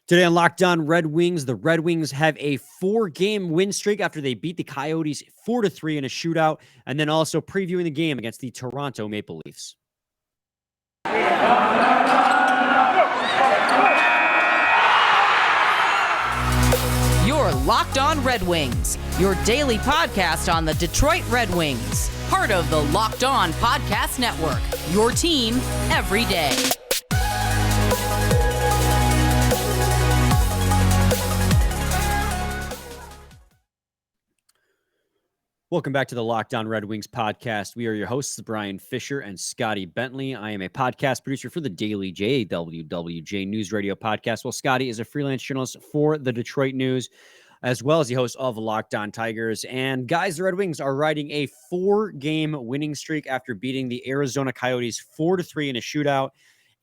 Today on Locked On Red Wings, the Red Wings have a 4-game win streak after they beat the Coyotes 4-3 in a shootout, and then also previewing the game against the Toronto Maple Leafs. You're Locked On Red Wings, your daily podcast on the Detroit Red Wings, part of the Locked On Podcast Network, your team every day. Welcome back to the Locked On Red Wings podcast. We are your hosts, Brian Fisher and Scotty Bentley. I am a podcast producer for the daily JWWJ News Radio podcast, while Scotty is a freelance journalist for the Detroit News, as well as the host of Locked On Tigers. And guys, the Red Wings are riding a 4-game winning streak after beating the Arizona Coyotes 4-3 in a shootout.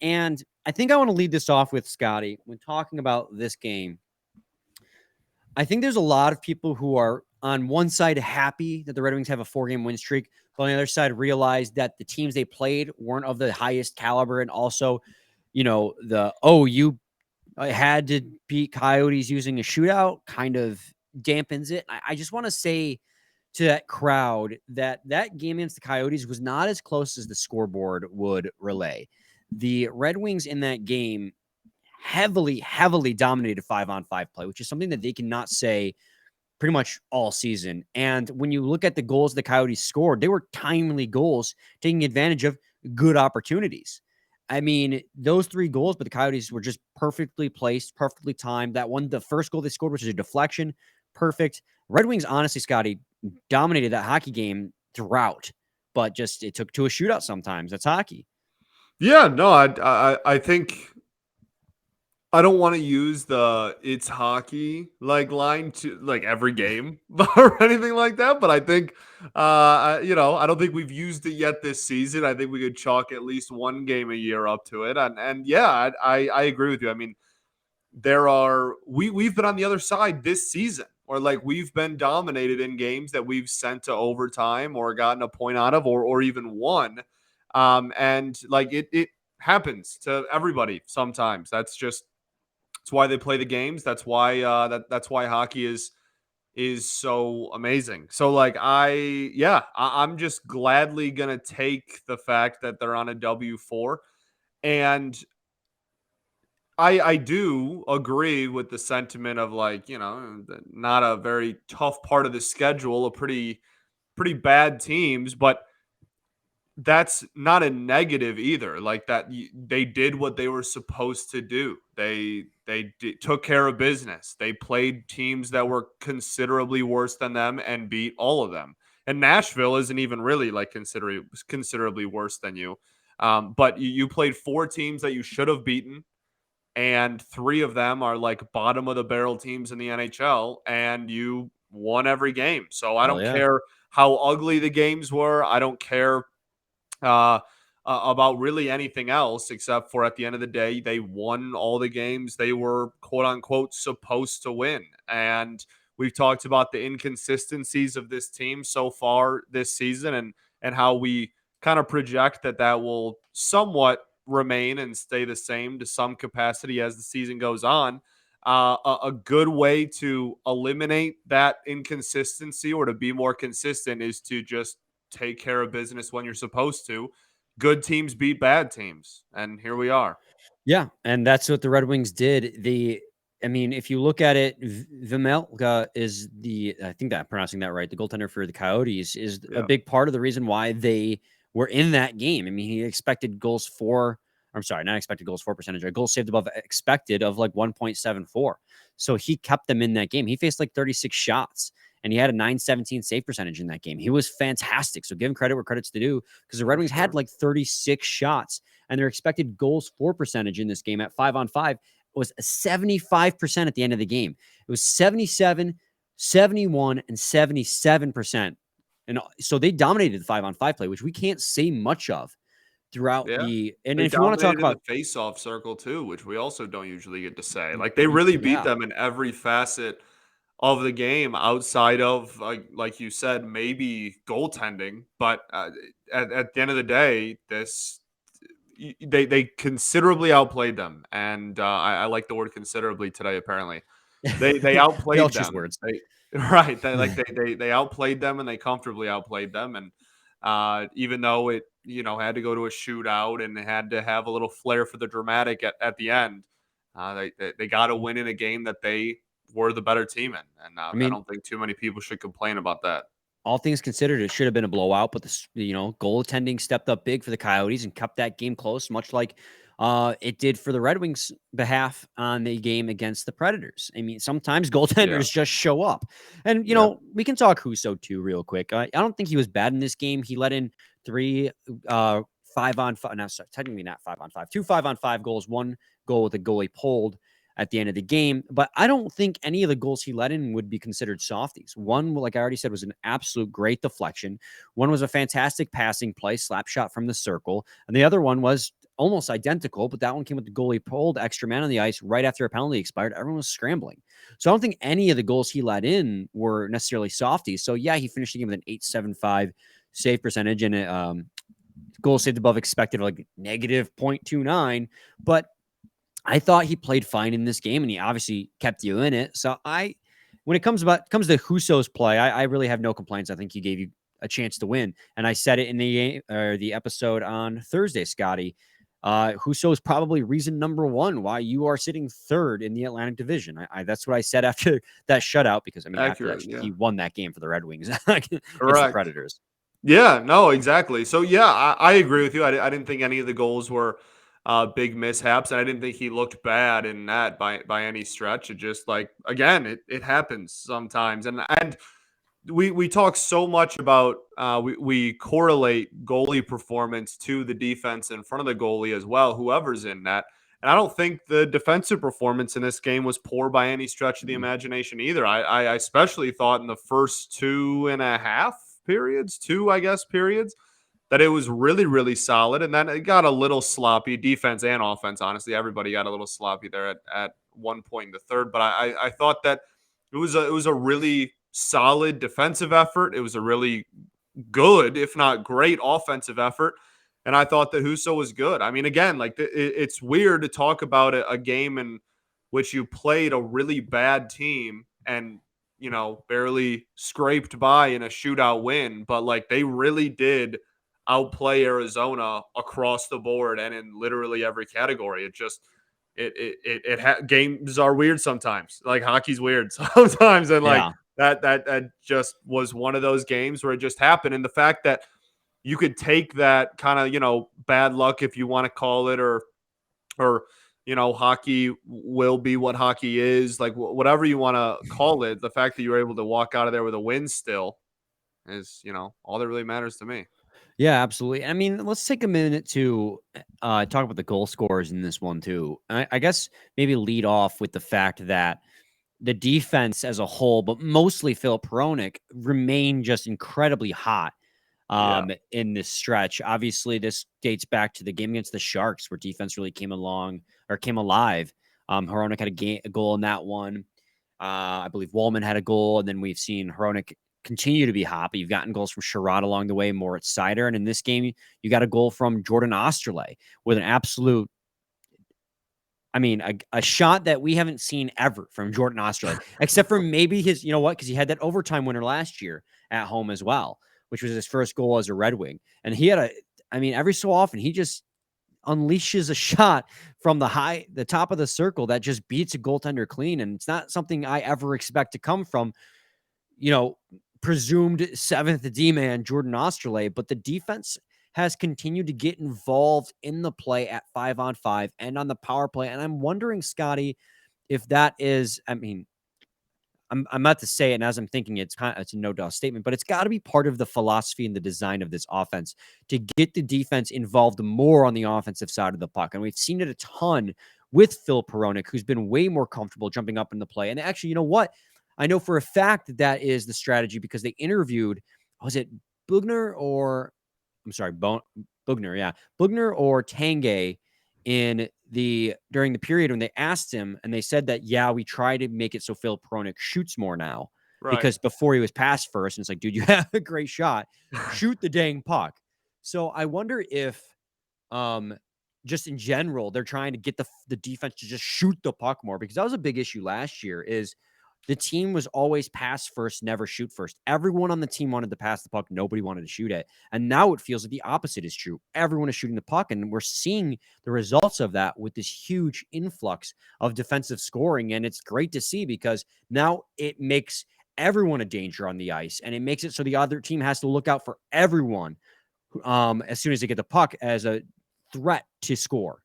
And I think I want to lead this off with Scotty when talking about this game. I think there's a lot of people who are on one side happy that the Red Wings have a 4-game win streak, but on the other side realize that the teams they played weren't of the highest caliber. And also, you had to beat Coyotes using a shootout kind of dampens it. I just want to say to that crowd that game against the Coyotes was not as close as the scoreboard would relay. The Red Wings in that game heavily dominated 5-on-5 play, which is something that they cannot say pretty much all season. And when you look at the goals the Coyotes scored, they were timely goals, taking advantage of good opportunities. I mean, those 3 goals, but the Coyotes were just perfectly placed, perfectly timed. That one, the first goal they scored, which is a deflection, perfect. Red Wings, honestly, Scotty, dominated that hockey game throughout, but just it took to a shootout sometimes. That's hockey. Yeah, no, I think I don't want to use the "it's hockey" line to every game or anything like that, but I think I don't think we've used it yet this season. I think we could chalk at least one game a year up to it, and yeah, I agree with you. I mean, we've been on the other side this season, or we've been dominated in games that we've sent to overtime or gotten a point out of, or even won, and it happens to everybody sometimes. That's why they play the games. That's why that's why hockey is so amazing. So I'm just gladly gonna take the fact that they're on a W4, and I do agree with the sentiment of not a very tough part of the schedule, a pretty bad teams, but that's not a negative either. They did what they were supposed to do. They took care of business. They played teams that were considerably worse than them and beat all of them. And Nashville isn't even really considerably worse than you. But you played 4 teams that you should have beaten, and 3 of them are bottom of the barrel teams in the NHL, and you won every game. So I don't care how ugly the games were. I don't care about really anything else, except for at the end of the day, they won all the games they were quote unquote supposed to win. And we've talked about the inconsistencies of this team so far this season, and how we kind of project that will somewhat remain and stay the same to some capacity as the season goes on. A good way to eliminate that inconsistency or to be more consistent is to just take care of business when you're supposed to. Good teams beat bad teams, and here we are. Yeah, and that's what the Red Wings did. If you look at it, Vejmelka is I think that I'm pronouncing that right, the goaltender for the Coyotes, is a big part of the reason why they were in that game. I mean, he expected goals for percentage, goals saved above expected of 1.74. So he kept them in that game. He faced 36 shots, and he had a .917 save percentage in that game. He was fantastic. So give him credit where credit's due, because the Red Wings had 36 shots, and their expected goals for percentage in this game at 5-on-5 was 75% at the end of the game. It was 77, 71, and 77%. And so they dominated the 5-on-5 play, which we can't say much of throughout the. And if you want to talk about the face-off circle too, which we also don't usually get to say, they really beat them in every facet of the game outside of like you said, maybe goaltending. But at the end of the day, they considerably outplayed them, and I like the word considerably today. Apparently, they We all outplayed choose them. words. Right. They outplayed them, and they comfortably outplayed them. And even though it had to go to a shootout and had to have a little flair for the dramatic at the end, they got to win in a game that they were the better team in, and I I mean, don't think too many people should complain about that. all things considered, it should have been a blowout, but goaltending stepped up big for the Coyotes and kept that game close, much like it did for the Red Wings' behalf on the game against the Predators. I mean, sometimes Yeah. goaltenders just show up, and Yeah. we can talk Husso too, real quick. I don't think he was bad in this game. He let in 3 5-on-5. No, sorry, technically not 5-on-5. 2 5-on-5 goals. 1 goal with the goalie pulled at the end of the game. But I don't think any of the goals he let in would be considered softies. One, like I already said, was an absolute great deflection. One was a fantastic passing play, slap shot from the circle. And the other one was almost identical, but that one came with the goalie pulled, extra man on the ice right after a penalty expired. Everyone was scrambling. So I don't think any of the goals he let in were necessarily softies. So yeah, he finished the game with an 8.75 save percentage and goal saved above expected, like negative 0.29. But I thought he played fine in this game, and he obviously kept you in it. So when it comes to Husso's play, I really have no complaints. I think he gave you a chance to win, and I said it in the episode on Thursday, Scotty. Husso is probably reason number 1 why you are sitting 3rd in the Atlantic Division. That's what I said after that shutout, because I mean, after Accurate. that, Yeah. he won that game for the Red Wings against the Correct. Predators. Yeah, no, exactly. So yeah, I agree with you. I didn't think any of the goals were big mishaps, and I didn't think he looked bad in that by any stretch. It just like again, it happens sometimes, and we talk so much about we correlate goalie performance to the defense in front of the goalie as well, whoever's in net. And I don't think the defensive performance in this game was poor by any stretch of the imagination either. I especially thought in the first 2.5 periods, that it was really, really solid. And then it got a little sloppy, defense and offense. Honestly, everybody got a little sloppy there at one point in the third. But I thought that it was a really solid defensive effort. It was a really good, if not great, offensive effort. And I thought that Husso was good. I mean, again, like it's weird to talk about a game in which you played a really bad team and barely scraped by in a shootout win, but like they really did outplay Arizona across the board and in literally every category. It just games are weird sometimes. Like hockey's weird sometimes, and like Yeah. that just was one of those games where it just happened. And the fact that you could take that kind of bad luck, if you want to call it, or hockey will be what hockey is, like whatever you want to call it. The fact that you're able to walk out of there with a win still is all that really matters to me. Yeah, absolutely. I mean, let's take a minute to talk about the goal scorers in this one too. I guess maybe lead off with the fact that the defense as a whole, but mostly Filip Hronek, remain just incredibly hot Yeah. in this stretch. Obviously, this dates back to the game against the Sharks, where defense really came alive. Hronek had a goal in that one. I believe Wallman had a goal, and then we've seen Hronek continue to be hot, but you've gotten goals from Sherrod along the way, Moritz Seider, and in this game, you got a goal from Jordan Osterley with an absolute, I mean, a shot that we haven't seen ever from Jordan Osterley, except for maybe his, because he had that overtime winner last year at home as well, which was his first goal as a Red Wing. And he had every so often, he just unleashes a shot from the top of the circle that just beats a goaltender clean. And it's not something I ever expect to come from, presumed seventh D-man Jordan Osterley, but the defense has continued to get involved in the play at 5-on-5 and on the power play. And I'm wondering, Scotty, if that is, I'm about to say it, and as I'm thinking, it's a no doubt statement, but it's got to be part of the philosophy and the design of this offense to get the defense involved more on the offensive side of the puck. And we've seen it a ton with Filip Hronek, who's been way more comfortable jumping up in the play. And actually, you know what? I know for a fact that is the strategy because they interviewed, was it Bugner or, I'm sorry, Bugner, yeah. Bugner or Tanguay during the period when they asked him, and they said that, yeah, we try to make it so Filip Hronek shoots more now. Right. Because before he was passed first, and it's like, dude, you have a great shot. Shoot the dang puck. So I wonder if just in general, they're trying to get the defense to just shoot the puck more, because that was a big issue last year. Is the team was always pass first, never shoot first. Everyone on the team wanted to pass the puck. Nobody wanted to shoot it. And now it feels like the opposite is true. Everyone is shooting the puck, and we're seeing the results of that with this huge influx of defensive scoring. And it's great to see, because now it makes everyone a danger on the ice, and it makes it so the other team has to look out for everyone as soon as they get the puck as a threat to score.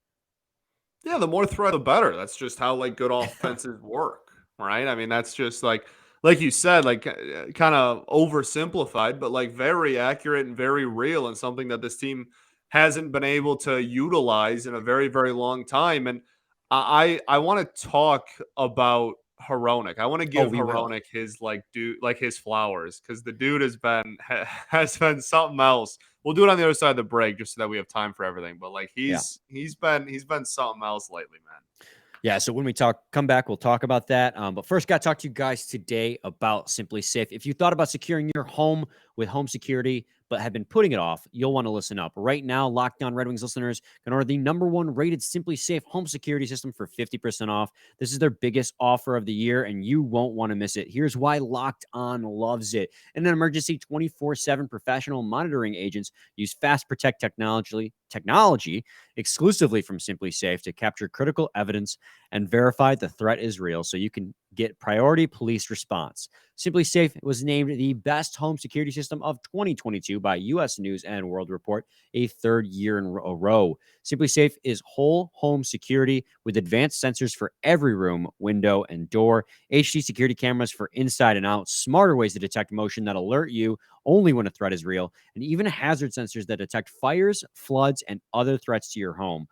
Yeah, the more threat, the better. That's just how like good offenses work, right? I mean, that's just like you said, like kind of oversimplified, but like very accurate and very real, and something that this team hasn't been able to utilize in a very, very long time. And I want to talk about Hronek. I want to Oh, give we will. Hronek his his flowers, because the dude has been something else. We'll do it on the other side of the break just so that we have time for everything. But like Yeah. he's been something else lately, man. Yeah, so when we come back, we'll talk about that. But first, got to talk to you guys today about SimpliSafe. If you thought about securing your home with home security, but have been putting it off, you'll want to listen up. Right now, Locked On Red Wings listeners can order the #1 rated SimpliSafe home security system for 50% off. This is their biggest offer of the year, and you won't want to miss it. Here's why Locked On loves it. In an emergency, 24/7 professional monitoring agents use Fast Protect technology exclusively from SimpliSafe to capture critical evidence and verify the threat is real, so you can get priority police response. SimpliSafe was named the best home security system of 2022 by U.S. News and World Report, a third year in a row. SimpliSafe is whole home security with advanced sensors for every room, window, and door, HD security cameras for inside and out, smarter ways to detect motion that alert you only when a threat is real, and even hazard sensors that detect fires, floods, and other threats to your home.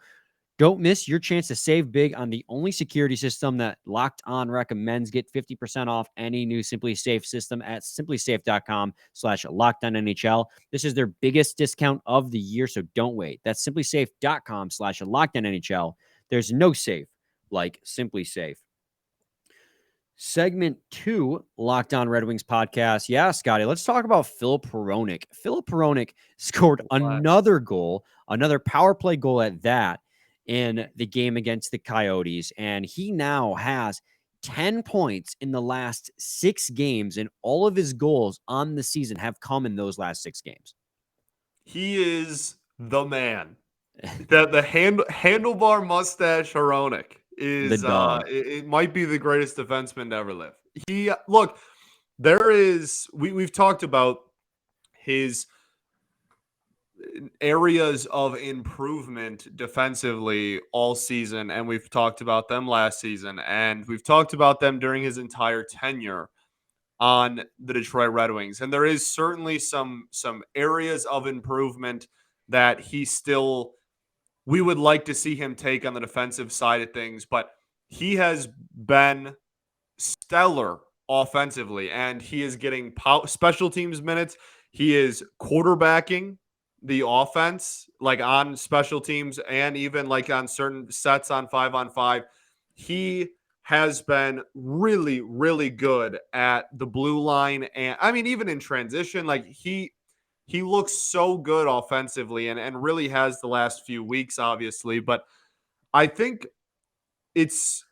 Don't miss your chance to save big on the only security system that Locked On recommends. Get 50% off any new SimpliSafe system at simplisafe.com/LockedOnNHL. This is their biggest discount of the year, so don't wait. That's simplisafe.com/LockedOnNHL. There's no safe like SimpliSafe. Segment 2, Locked On Red Wings podcast. Yeah, Scotty, let's talk about Filip Hronek. Filip Hronek scored another goal, another power play goal at that, in the game against the Coyotes. And he now has 10 points in the last 6 games, and all of his goals on the season have come in those last 6 games. He is the man. The handlebar mustache Hronek The is dog. it might be the greatest defenseman to ever live. Look, we've talked about his areas of improvement defensively all season, and we've talked about them last season, and we've talked about them during his entire tenure on the Detroit Red Wings. And there is certainly some areas of improvement that we would like to see him take on the defensive side of things, but he has been stellar offensively, and he is getting special teams minutes. He is quarterbacking the offense, like on special teams and even like on certain sets on 5-on-5. He has been really, really good at the blue line. And I mean, even in transition, like he looks so good offensively, and really has the last few weeks, obviously. But I think it's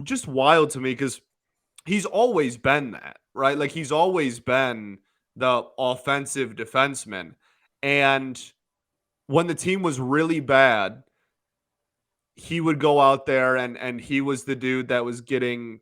just wild to me, because he's always been that, right? Like he's always been the offensive defenseman. And when the team was really bad, he would go out there and he was the dude that was getting,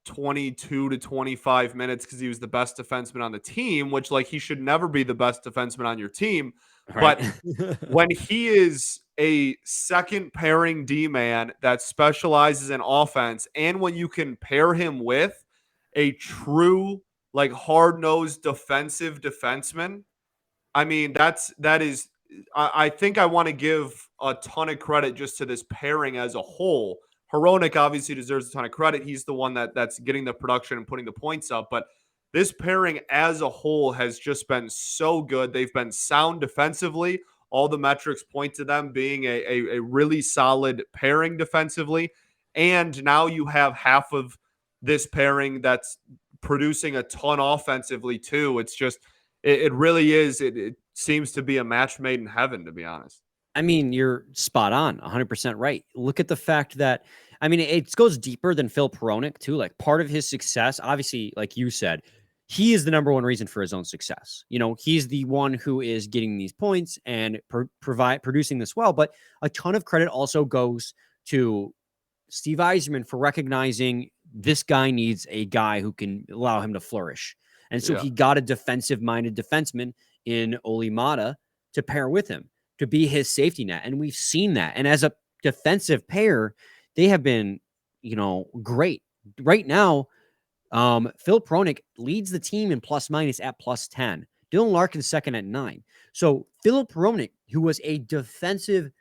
22 to 25 minutes, because he was the best defenseman on the team, which like he should never be the best defenseman on your team. Right. But when he is a second pairing D-man that specializes in offense, and when you can pair him with a true like hard-nosed defensive defenseman, I mean, that is I think I want to give a ton of credit just to this pairing as a whole. Hronek obviously deserves a ton of credit. He's the one that's getting the production and putting the points up, but this pairing as a whole has just been so good. They've been sound defensively. All the metrics point to them being a really solid pairing defensively. And now you have half of this pairing that's producing a ton offensively too. It's just it really is. It seems to be a match made in heaven, to be honest. I mean, you're spot on, 100% right. Look at the fact that, I mean, it goes deeper than Filip Hronek too. Like part of his success, obviously, like you said, he is the number one reason for his own success. You know, he's the one who is getting these points and producing this well. But a ton of credit also goes to Steve Yzerman for recognizing this guy needs a guy who can allow him to flourish. And so he got a defensive-minded defenseman in Olli Maatta to pair with him, to be his safety net. And we've seen that. And as a defensive pair, they have been, great. Right now, Filip Hronek leads the team in plus minus at plus 10. Dylan Larkin's second at 9. So Filip Hronek, who was a defensive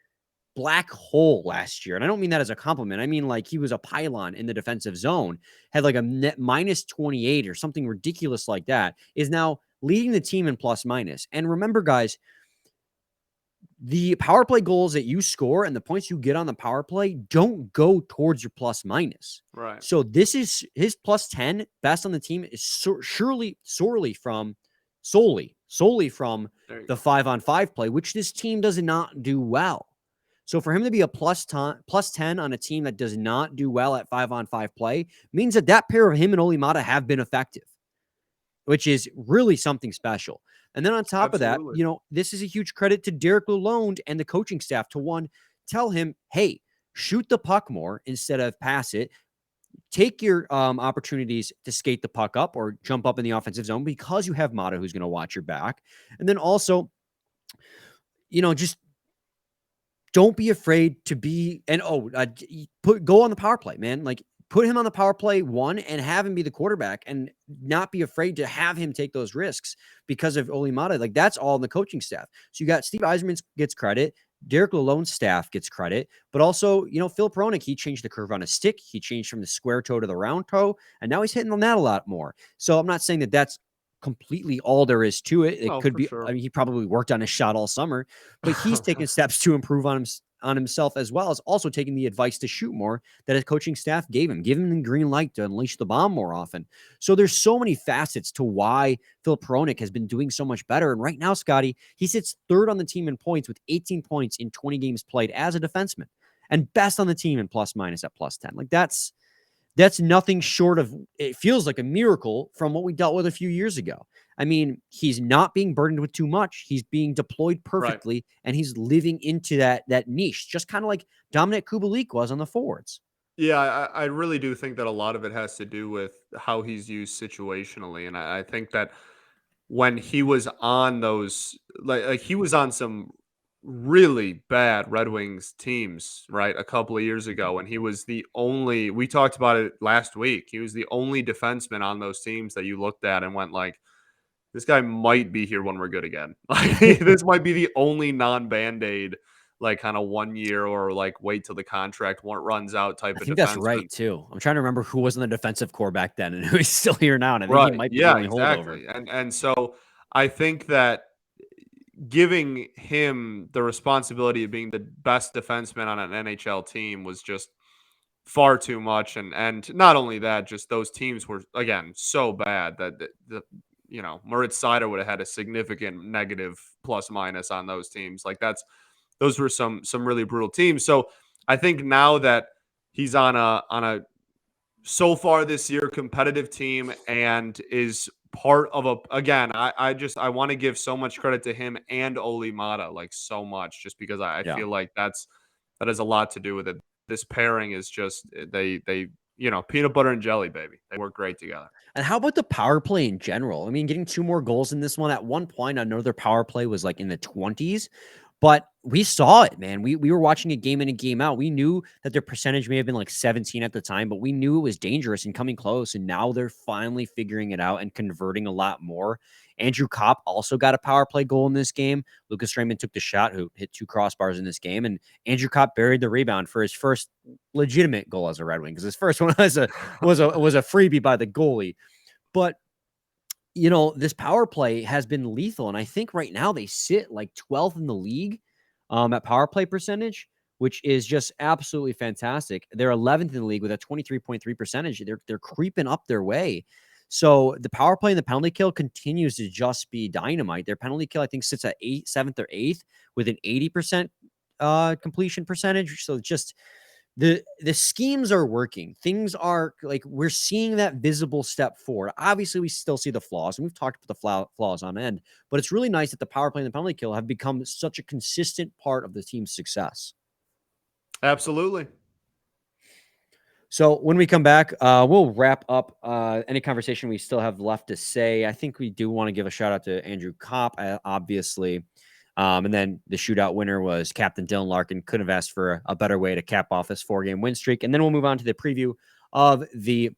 black hole last year, and I don't mean that as a compliment. I mean like he was a pylon in the defensive zone, had like a net minus 28 or something ridiculous like that, is now leading the team in plus minus. And remember, guys, the power play goals that you score and the points you get on the power play don't go towards your plus minus. Right. So this is his plus 10 best on the team is solely from the 5-on-5 play, which this team does not do well. So for him to be a plus 10 on a team that does not do well at 5-on-5 play means that pair of him and Olli Maatta have been effective, which is really something special. And then on top of that, this is a huge credit to Derek Lalonde and the coaching staff to, one, tell him, hey, shoot the puck more instead of pass it. Take your opportunities to skate the puck up or jump up in the offensive zone because you have Maatta who's going to watch your back. And then also, just don't be afraid to be, and go on the power play, man. Like put him on the power play 1 and have him be the quarterback and not be afraid to have him take those risks because of Olli Maatta. Like that's all in the coaching staff. So you got Steve Yzerman gets credit. Derek Lalonde's staff gets credit, but also, Filip Hronek, he changed the curve on a stick. He changed from the square toe to the round toe, and now he's hitting on that a lot more. So I'm not saying that that's completely all there is to it. It could be, sure. I mean, he probably worked on his shot all summer, but he's taking steps to improve on himself, as well as also taking the advice to shoot more that his coaching staff gave him the green light to unleash the bomb more often. So there's so many facets to why Filip Hronek has been doing so much better. And right now, Scotty, he sits third on the team in points with 18 points in 20 games played as a defenseman, and best on the team in plus minus at plus 10. Like that's nothing short of, it feels like a miracle from what we dealt with a few years ago. I mean, he's not being burdened with too much. He's being deployed perfectly, right, and he's living into that niche, just kind of like Dominik Kubalik was on the forwards. Yeah, I really do think that a lot of it has to do with how he's used situationally. And I think that when he was on those, like he was on some really bad Red Wings teams, right, a couple of years ago, and he was the only, we talked about it last week, he was the only defenseman on those teams that you looked at and went like, this guy might be here when we're good again. Like this might be the only non-Band-Aid, like kind of 1 year or like wait till the contract runs out type of defenseman. I think that's right too. I'm trying to remember who was in the defensive core back then and who's still here now. And I think he might be the only holdover. And so I think that giving him the responsibility of being the best defenseman on an NHL team was just far too much. And not only that, just those teams were, again, so bad that the Moritz Seider would have had a significant negative plus minus on those teams. Like those were some really brutal teams. So I think now that he's on a so far this year competitive team and is part of I want to give so much credit to him and Olli Maatta, like so much, just because I feel like that has a lot to do with it. This pairing is just they peanut butter and jelly, baby. They work great together. And how about the power play in general? I mean, getting 2 more goals in this one. At one point, I know their power play was like in the 20s, but we saw it, man. We were watching a game in and game out. We knew that their percentage may have been like 17 at the time, but we knew it was dangerous and coming close. And now they're finally figuring it out and converting a lot more. Andrew Kopp also got a power play goal in this game. Lucas Raymond took the shot, who hit 2 crossbars in this game, and Andrew Kopp buried the rebound for his first legitimate goal as a Red Wing, because his first one was a freebie by the goalie. But this power play has been lethal, and I think right now they sit like 12th in the league at power play percentage, which is just absolutely fantastic. They're 11th in the league with a 23.3 percentage. They're creeping up their way. So the power play and the penalty kill continues to just be dynamite. Their penalty kill, I think, sits at 7th or 8th with an 80% completion percentage. So just the schemes are working. Things are like we're seeing that visible step forward. Obviously, we still see the flaws, and we've talked about the flaws on end, but it's really nice that the power play and the penalty kill have become such a consistent part of the team's success. Absolutely. So when we come back, we'll wrap up any conversation we still have left to say. I think we do want to give a shout out to Andrew Kopp, obviously. And then the shootout winner was Captain Dylan Larkin. Couldn't have asked for a better way to cap off this 4-game win streak. And then we'll move on to the preview of the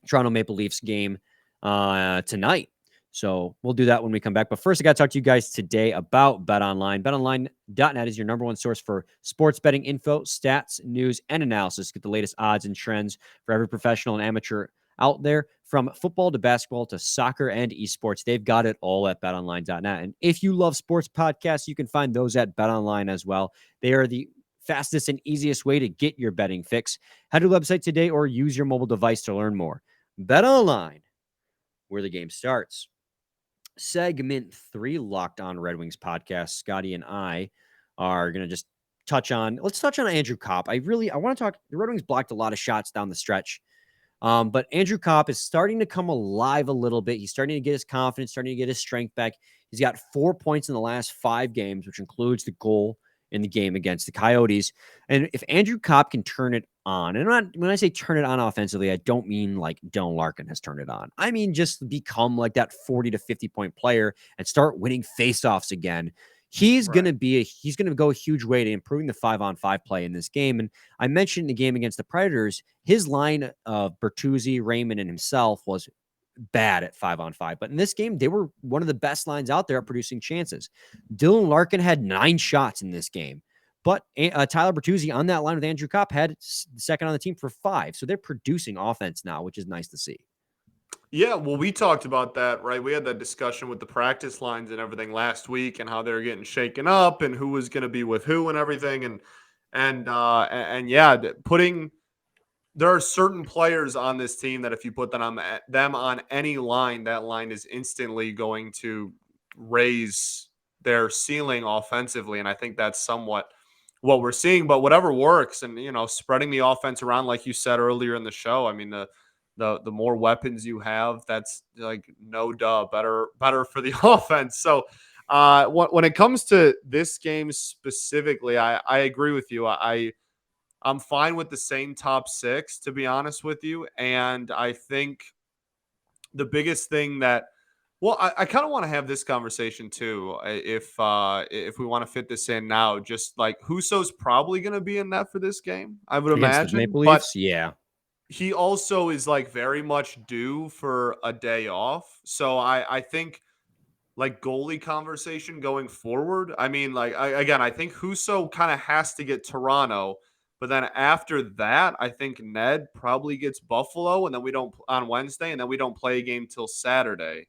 Toronto Maple Leafs game tonight. So we'll do that when we come back. But first, I got to talk to you guys today about BetOnline. BetOnline.net is your number one source for sports betting info, stats, news, and analysis. Get the latest odds and trends for every professional and amateur out there, from football to basketball to soccer and esports. They've got it all at betonline.net. And if you love sports podcasts, you can find those at BetOnline as well. They are the fastest and easiest way to get your betting fix. Head to the website today or use your mobile device to learn more. BetOnline, where the game starts. Segment 3, Locked On Red Wings podcast. Scotty and I are going to just let's touch on Andrew Kopp. I want to talk. The Red Wings blocked a lot of shots down the stretch. But Andrew Kopp is starting to come alive a little bit. He's starting to get his confidence, starting to get his strength back. He's got 4 points in the last 5 games, which includes the goal in the game against the Coyotes. And if Andrew Kopp can turn it on, and when I say turn it on offensively, I don't mean like Dylan Larkin has turned it on. I mean just become like that 40 to 50 point player and start winning faceoffs again. He's going to go a huge way to improving the 5-on-5 play in this game. And I mentioned in the game against the Predators, his line of Bertuzzi, Raymond, and himself was bad at 5-on-5. But in this game, they were one of the best lines out there at producing chances. Dylan Larkin had 9 shots in this game. But Tyler Bertuzzi on that line with Andrew Kopp had second on the team for 5. So they're producing offense now, which is nice to see. Yeah, well, we talked about that, right? We had that discussion with the practice lines and everything last week, and how they're getting shaken up, and who was going to be with who, and everything, and yeah, there are certain players on this team that if you put them on any line, that line is instantly going to raise their ceiling offensively, and I think that's somewhat what we're seeing. But whatever works, and spreading the offense around, like you said earlier in the show. I mean, the more weapons you have, that's like better for the offense. So when it comes to this game specifically, I agree with you. I'm fine with the same top 6, to be honest with you. And I think the biggest thing I kind of want to have this conversation too, if we want to fit this in now. Just like Husso's probably going to be in net for this game, I would Against imagine. The Maple Leafs, yeah. He also is like very much due for a day off. So I think like goalie conversation going forward. I mean, like I think Husso kind of has to get Toronto, but then after that, I think Ned probably gets Buffalo, and then we don't on Wednesday, and then we don't play a game till Saturday.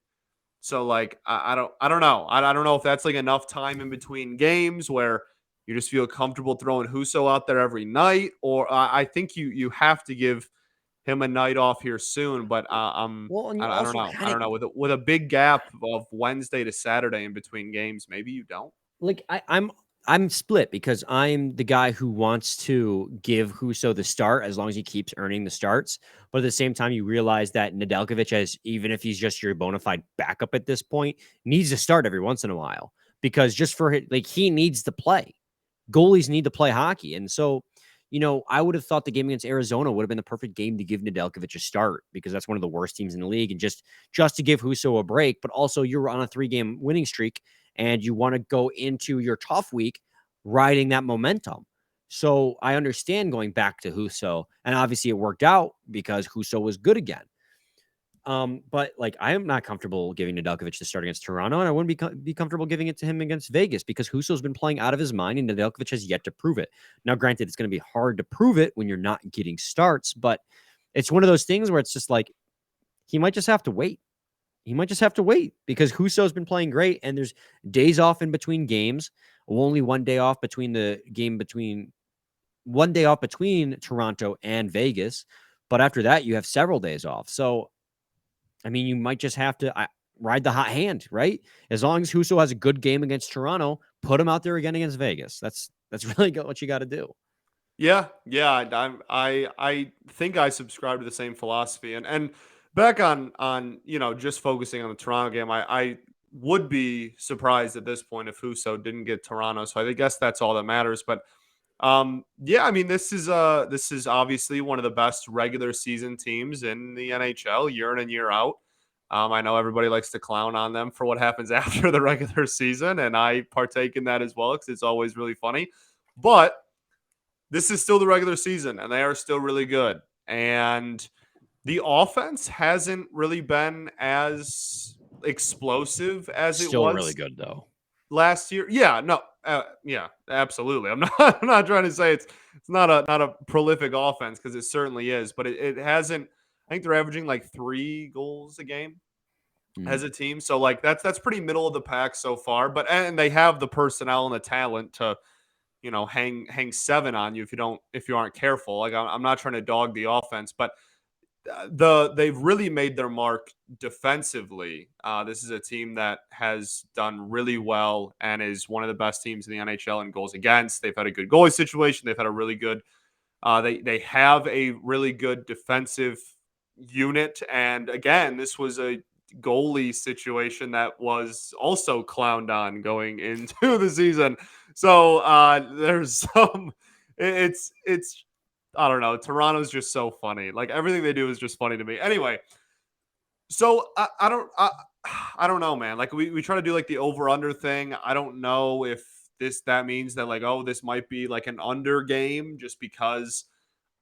So like I don't know. I don't know if that's like enough time in between games where you just feel comfortable throwing Husso out there every night, or I think you have to give him a night off here soon. But I don't know. I don't know. With a big gap of Wednesday to Saturday in between games, maybe you don't. Like I'm split, because I'm the guy who wants to give Husso the start as long as he keeps earning the starts. But at the same time, you realize that Nedeljkovic, even if he's just your bona fide backup at this point, needs to start every once in a while, because just for like he needs to play. Goalies need to play hockey, and so I would have thought the game against Arizona would have been the perfect game to give Nedeljkovic a start, because that's one of the worst teams in the league, and just to give Husso a break. But also, you're on a 3-game winning streak, and you want to go into your tough week riding that momentum. So I understand going back to Husso, and obviously it worked out because Husso was good again. But like, I am not comfortable giving Nedeljkovic to start against Toronto, and I wouldn't be comfortable giving it to him against Vegas, because Husso's been playing out of his mind, and Nedeljkovic has yet to prove it. Now, granted, it's going to be hard to prove it when you're not getting starts, but it's one of those things where it's just like, he might just have to wait. Because Husso's been playing great, and there's days off in between games. Only one day off between Toronto and Vegas. But after that, you have several days off. So, I mean, you might just have to ride the hot hand, right? As long as Husso has a good game against Toronto, put him out there again against Vegas. That's really what you got to do. Yeah, I think I subscribe to the same philosophy. And back on just focusing on the Toronto game, I would be surprised at this point if Husso didn't get Toronto. So I guess that's all that matters. But yeah, I mean this is obviously one of the best regular season teams in the NHL year in and year out. I know everybody likes to clown on them for what happens after the regular season, and I partake in that as well because it's always really funny. But this is still the regular season, and they are still really good. And the offense hasn't really been as explosive as it Still really was good though. last year. Yeah, no, yeah, absolutely. I'm not, I'm not trying to say it's not a prolific offense because it certainly is, but it hasn't. I think they're averaging like 3 goals a game as a team, so like that's pretty middle of the pack so far. But and they have the personnel and the talent to hang 7 on you if you aren't careful. Like I'm not trying to dog the offense, but they've really made their mark defensively. This is a team that has done really well and is one of the best teams in the NHL in goals against. They've had a good goalie situation. They've had a really good. They have a really good defensive unit, and again, this was a goalie situation that was also clowned on going into the season. So there's some. It's I don't know. Toronto's just so funny. Like everything they do is just funny to me. Anyway, so I don't know, man. Like we try to do like the over under thing. I don't know if that means that like, oh, this might be like an under game just because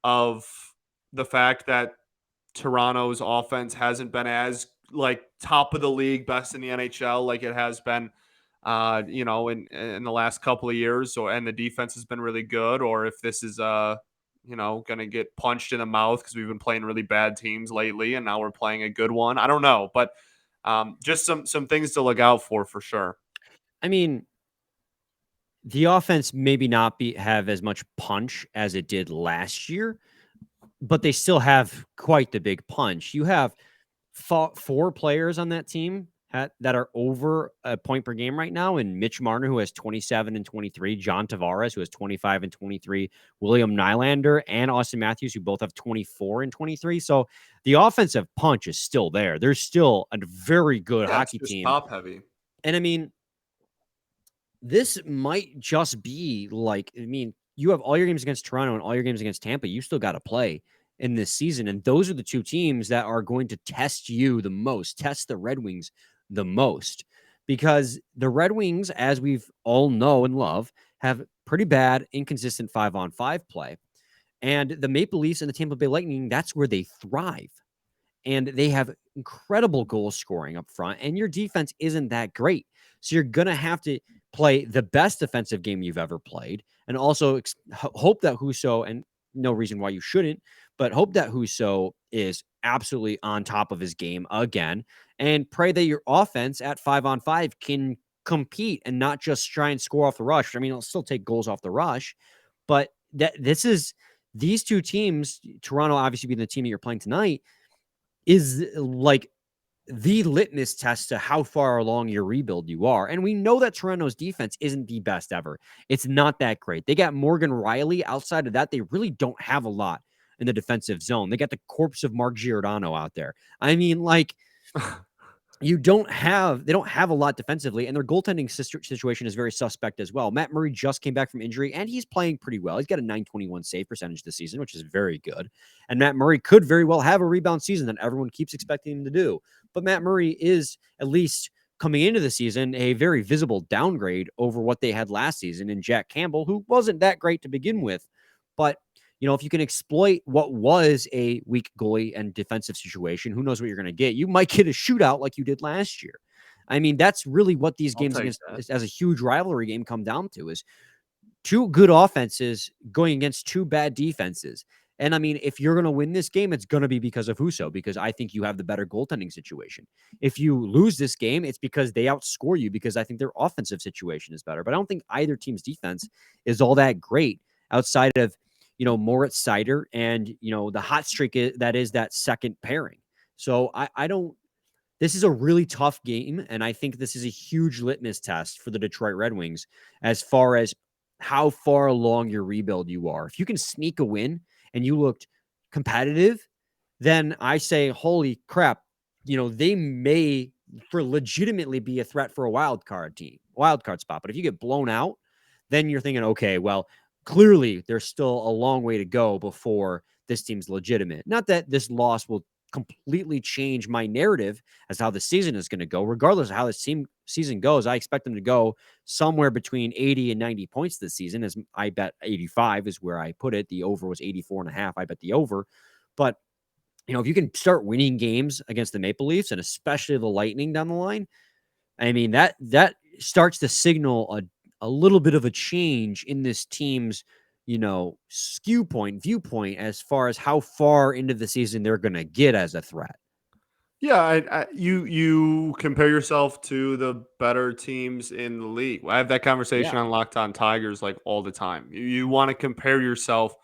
of the fact that Toronto's offense hasn't been as like top of the league, best in the NHL like it has been in the last couple of years, and the defense has been really good, or if this is going to get punched in the mouth because we've been playing really bad teams lately and now we're playing a good one. I don't know, but just some things to look out for sure. I mean, the offense maybe not have as much punch as it did last year, but they still have quite the big punch. You have 4 players on that team that are over a point per game right now, and Mitch Marner, who has 27 and 23, John Tavares, who has 25 and 23, William Nylander, and Austin Matthews, who both have 24 and 23. So the offensive punch is still there. There's still a very good hockey It's just team. top heavy. And I mean, this might just be like, you have all your games against Toronto and all your games against Tampa. You still got to play in this season. And those are the 2 teams that are going to test you the most, test the Red Wings the most, because the Red Wings, as we've all know and love, have pretty bad, inconsistent 5-on-5 play. And the Maple Leafs and the Tampa Bay Lightning, that's where they thrive. And they have incredible goal scoring up front, and your defense isn't that great. So you're going to have to play the best defensive game you've ever played, and also hope that Husso, and no reason why you shouldn't, but hope that Husso is absolutely on top of his game again, and pray that your offense at 5-on-5 can compete and not just try and score off the rush. I mean, it'll still take goals off the rush, but these 2 teams, Toronto obviously being the team that you're playing tonight, is like the litmus test to how far along your rebuild you are. And we know that Toronto's defense isn't the best ever. It's not that great. They got Morgan Riley. Outside of that, they really don't have a lot in the defensive zone. They got the corpse of Mark Giordano out there. I mean, like, they don't have a lot defensively, and their goaltending situation is very suspect as well. Matt Murray just came back from injury, and he's playing pretty well. He's got a .921 save percentage this season, which is very good. And Matt Murray could very well have a rebound season that everyone keeps expecting him to do. But Matt Murray is, at least coming into the season, a very visible downgrade over what they had last season in Jack Campbell, who wasn't that great to begin with. But if you can exploit what was a weak goalie and defensive situation, who knows what you're going to get? You might get a shootout like you did last year. I mean, that's really what these games as a huge rivalry game come down to, is 2 good offenses going against 2 bad defenses. And I mean, if you're going to win this game, it's going to be because of Husso, because I think you have the better goaltending situation. If you lose this game, it's because they outscore you, because I think their offensive situation is better. But I don't think either team's defense is all that great outside of Moritz Seider and, the hot streak that is that second pairing. So this is a really tough game. And I think this is a huge litmus test for the Detroit Red Wings as far as how far along your rebuild you are. If you can sneak a win and you looked competitive, then I say, holy crap, they may for legitimately be a threat for a wild card spot. But if you get blown out, then you're thinking, okay, well, clearly there's still a long way to go before this team's legitimate. Not that this loss will completely change my narrative as how the season is going to go. Regardless of how this season goes, I expect them to go somewhere between 80 and 90 points this season. As I bet 85 is where I put it. The over was 84.5. I bet the over. But if you can start winning games against the Maple Leafs and especially the Lightning down the line, I mean, that starts to signal a little bit of a change in this team's, viewpoint as far as how far into the season they're going to get as a threat. Yeah, you compare yourself to the better teams in the league. I have that conversation on Locked On Tigers like all the time. You want to compare yourself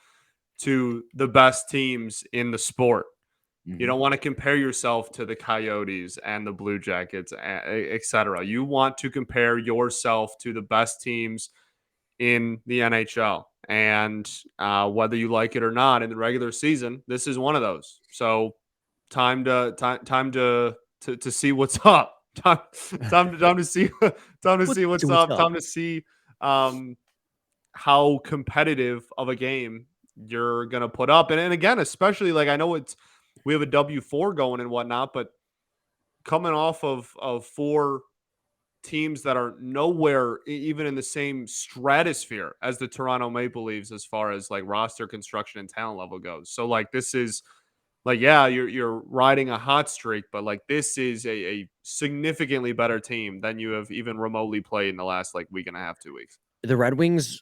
to the best teams in the sport. Mm-hmm. You don't want to compare yourself to the Coyotes and the Blue Jackets, etc. You want to compare yourself to the best teams in the NHL. And whether you like it or not, in the regular season, this is one of those. So time to see what's up. Time to see what's up. Time to see how competitive of a game you're gonna put up. And again, especially like I know we have a W4 going and whatnot, but coming off of 4 teams that are nowhere even in the same stratosphere as the Toronto Maple Leafs as far as like roster construction and talent level goes. So like this is like, yeah, you're riding a hot streak, but like this is a significantly better team than you have even remotely played in the last like week and a half, 2 weeks. The Red Wings,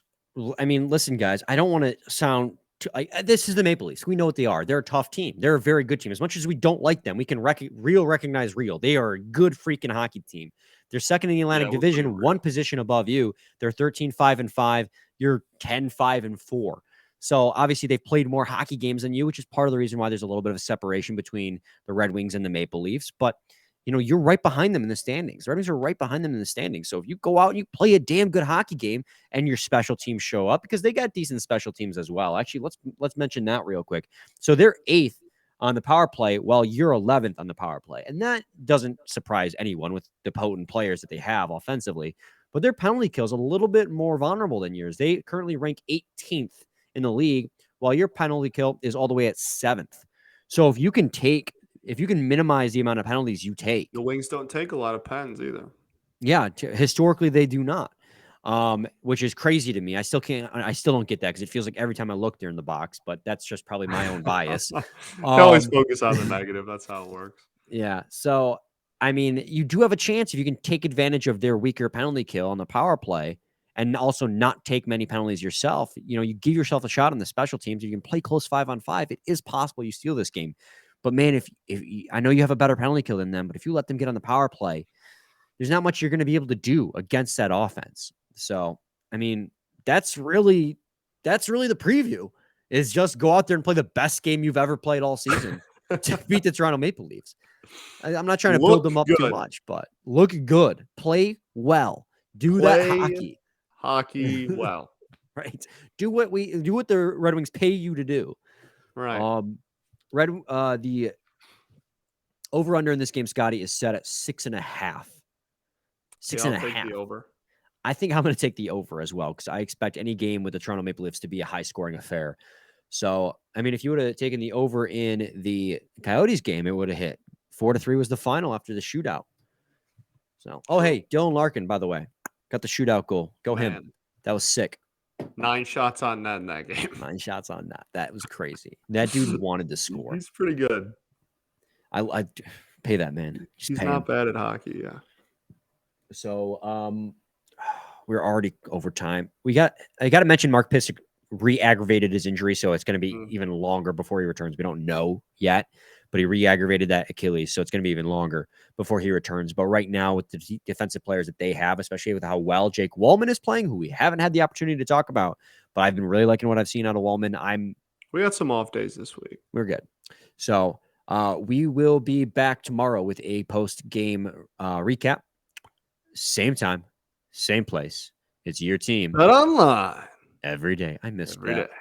I mean, listen, guys, I don't want to sound this is the Maple Leafs. We know what they are. They're a tough team. They're a very good team. As much as we don't like them, we can recognize real. They are a good freaking hockey team. They're second in the Atlantic Division, one position above you. They're 13-5-5. You're 10-5-4. So obviously they've played more hockey games than you, which is part of the reason why there's a little bit of a separation between the Red Wings and the Maple Leafs. But you're right behind them in the standings. The Red Wings are right behind them in the standings. So if you go out and you play a damn good hockey game and your special teams show up, because they got decent special teams as well. Actually, let's mention that real quick. So they're 8th on the power play, while you're 11th on the power play. And that doesn't surprise anyone with the potent players that they have offensively. But their penalty kill is a little bit more vulnerable than yours. They currently rank 18th in the league, while your penalty kill is all the way at 7th. So if you can minimize the amount of penalties you take. The Wings don't take a lot of pens either. Yeah, historically they do not, which is crazy to me. I still don't get that because it feels like every time I look, they're in the box, but that's just probably my own bias. Always focus on the negative. That's how it works. Yeah. So, I mean, you do have a chance if you can take advantage of their weaker penalty kill on the power play and also not take many penalties yourself. You give yourself a shot on the special teams. You can play close 5-on-5. It is possible you steal this game. But man, if I know you have a better penalty kill than them, but if you let them get on the power play, there's not much you're going to be able to do against that offense. So, I mean, that's really the preview is just go out there and play the best game you've ever played all season to beat the Toronto Maple Leafs. I'm not trying to build them up too much, but look good, play well, that hockey well, right? Do what the Red Wings pay you to do, right? The over-under in this game, Scotty, is set at 6.5. 6.5. Take the over. I think I'm going to take the over as well because I expect any game with the Toronto Maple Leafs to be a high-scoring affair. So, I mean, if you would have taken the over in the Coyotes game, it would have hit. 4-3 was the final after the shootout. So, hey, Dylan Larkin, by the way, got the shootout goal. Go him. That was sick. 9 shots on net in that game. 9 shots on net. That was crazy. That dude wanted to score. He's pretty good. I pay that man. He's not bad at hockey, yeah. So, we're already over time. I got to mention Mark Pysyk re-aggravated his injury, so it's going to be even longer before he returns. We don't know yet, but he re-aggravated that Achilles, so it's going to be even longer before he returns. But right now, with the defensive players that they have, especially with how well Jake Wallman is playing, who we haven't had the opportunity to talk about, but I've been really liking what I've seen out of Wallman. We got some off days this week. We're good. So we will be back tomorrow with a post-game recap. Same time, same place. It's your team BetOnline every day. I missed every that. day.